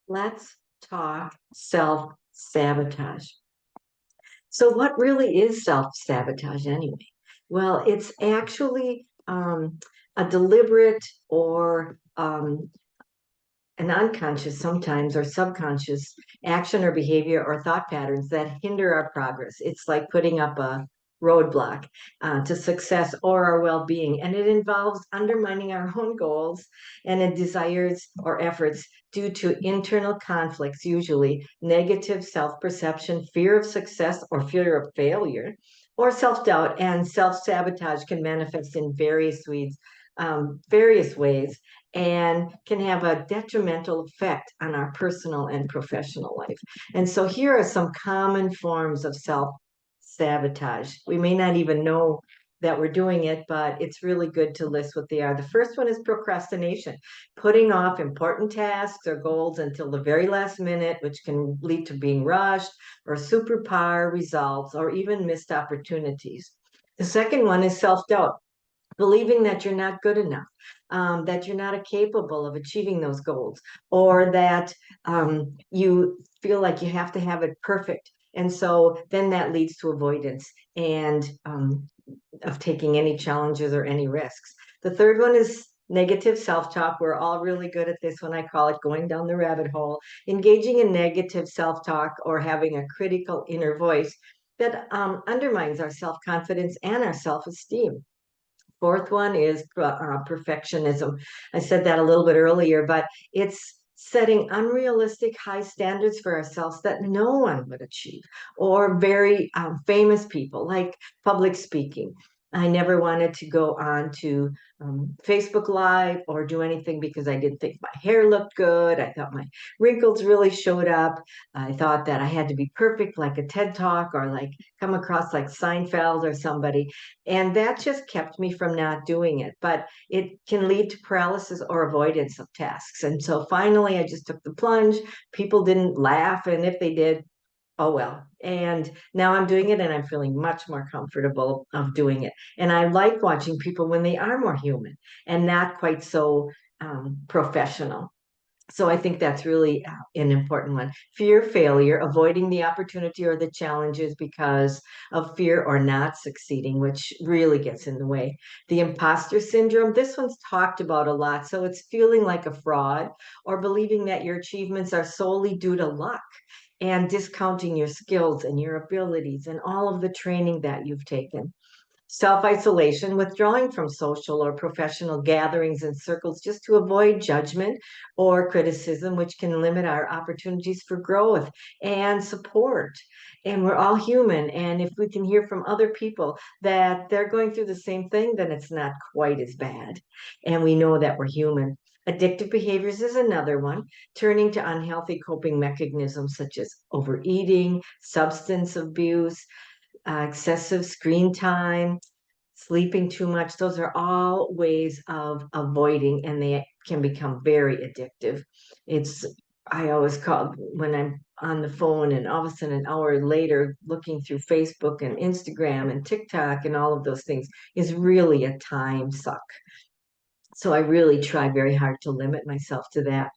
Let's talk self-sabotage. So, what really is self-sabotage anyway? Well, it's actually a deliberate or an unconscious sometimes or subconscious action or behavior or thought patterns that hinder our progress. It's like putting up a roadblock to success or our well-being, and it involves undermining our own goals and desires or efforts due to internal conflicts, usually negative self-perception, fear of success or fear of failure, or self-doubt. And self-sabotage can manifest in various ways, and can have a detrimental effect on our personal and professional life. And so here are some common forms of self-sabotage. We may not even know that we're doing it, but it's really good to list what they are. The first one is procrastination, putting off important tasks or goals until the very last minute, which can lead to being rushed or superpower results or even missed opportunities. The second one is self-doubt, believing that you're not good enough, that you're not capable of achieving those goals, or that you feel like you have to have it perfect. And so then that leads to avoidance and of taking any challenges or any risks. The third one is negative self-talk. We're all really good at this one. I call it going down the rabbit hole. Engaging in negative self-talk or having a critical inner voice that undermines our self-confidence and our self-esteem. Fourth one is perfectionism. I said that a little bit earlier, but it's setting unrealistic high standards for ourselves that no one would achieve, or very famous people like public speaking. I never wanted to go on to Facebook Live or do anything because I didn't think my hair looked good. I thought my wrinkles really showed up. I thought that I had to be perfect, like a TED Talk, or like come across like Seinfeld or somebody. And that just kept me from not doing it. But it can lead to paralysis or avoidance of tasks. And so finally, I just took the plunge. People didn't laugh. And if they did, oh well. And now I'm doing it and I'm feeling much more comfortable of doing it. And I like watching people when they are more human and not quite so professional. So I think that's really an important one. Fear of failure, avoiding the opportunity or the challenges because of fear or not succeeding, which really gets in the way. The imposter syndrome, this one's talked about a lot. So it's feeling like a fraud or believing that your achievements are solely due to luck and discounting your skills and your abilities and all of the training that you've taken. Self-isolation, withdrawing from social or professional gatherings and circles just to avoid judgment or criticism, which can limit our opportunities for growth and support. And we're all human. And if we can hear from other people that they're going through the same thing, then it's not quite as bad. And we know that we're human. Addictive behaviors is another one, turning to unhealthy coping mechanisms such as overeating, substance abuse, excessive screen time, sleeping too much. Those are all ways of avoiding, and they can become very addictive. It's, I always call when I'm on the phone and all of a sudden an hour later looking through Facebook and Instagram and TikTok and all of those things is really a time suck. So I really try very hard to limit myself to that.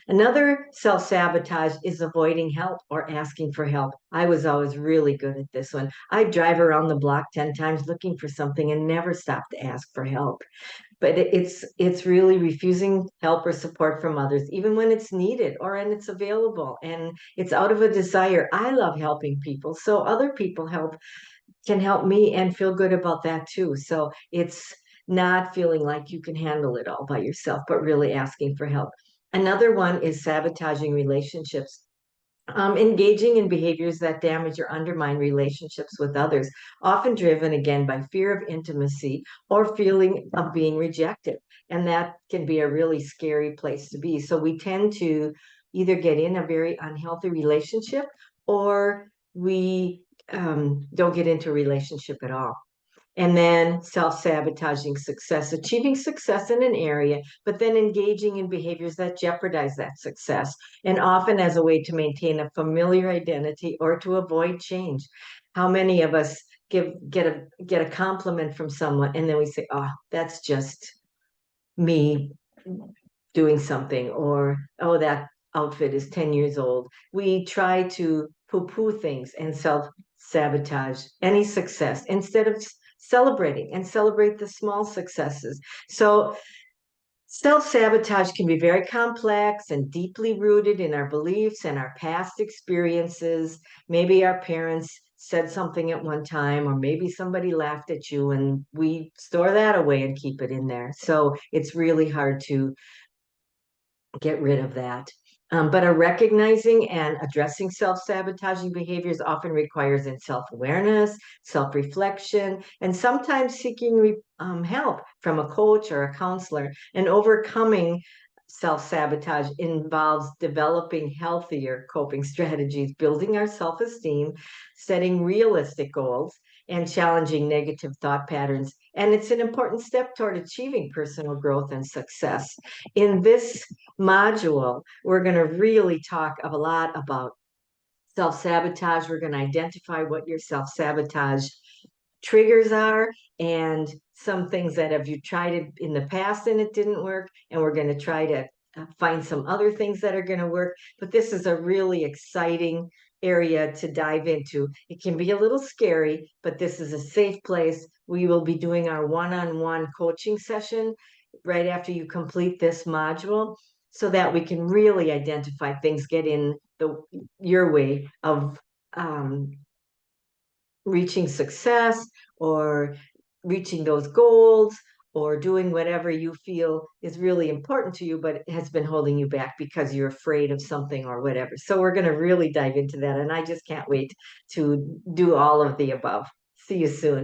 Another self-sabotage is avoiding help or asking for help. I was always really good at this one. I'd drive around the block 10 times looking for something and never stop to ask for help. But it's really refusing help or support from others, even when it's needed or when it's available. And it's out of a desire. I love helping people. So other people can help me and feel good about that too. So it's not feeling like you can handle it all by yourself, but really asking for help. Another one is sabotaging relationships. Engaging in behaviors that damage or undermine relationships with others, often driven again by fear of intimacy or feeling of being rejected. And that can be a really scary place to be. So we tend to either get in a very unhealthy relationship or we don't get into a relationship at all. And then self-sabotaging success, achieving success in an area, but then engaging in behaviors that jeopardize that success, and often as a way to maintain a familiar identity or to avoid change. How many of us get a compliment from someone and then we say, "Oh, that's just me doing something," or "Oh, that outfit is 10 years old. We try to poo-poo things and self-sabotage any success instead of celebrating and celebrate the small successes. So self-sabotage can be very complex and deeply rooted in our beliefs and our past experiences. Maybe our parents said something at one time, or maybe somebody laughed at you, and we store that away and keep it in there. So it's really hard to get rid of that. But a recognizing and addressing self-sabotaging behaviors often requires in self-awareness, self-reflection, and sometimes seeking help from a coach or a counselor. And overcoming self-sabotage involves developing healthier coping strategies, building our self-esteem, setting realistic goals, and challenging negative thought patterns. And it's an important step toward achieving personal growth and success. In this module, we're going to really talk a lot about self-sabotage. We're going to identify what your self-sabotage triggers are and some things that have you tried it in the past and it didn't work. And we're going to try to find some other things that are going to work. But this is a really exciting area to dive into. It can be a little scary, but this is a safe place. We will be doing our one-on-one coaching session right after you complete this module so that we can really identify things, get in your way of reaching success or reaching those goals or doing whatever you feel is really important to you, but has been holding you back because you're afraid of something or whatever. So we're going to really dive into that. And I just can't wait to do all of the above. See you soon.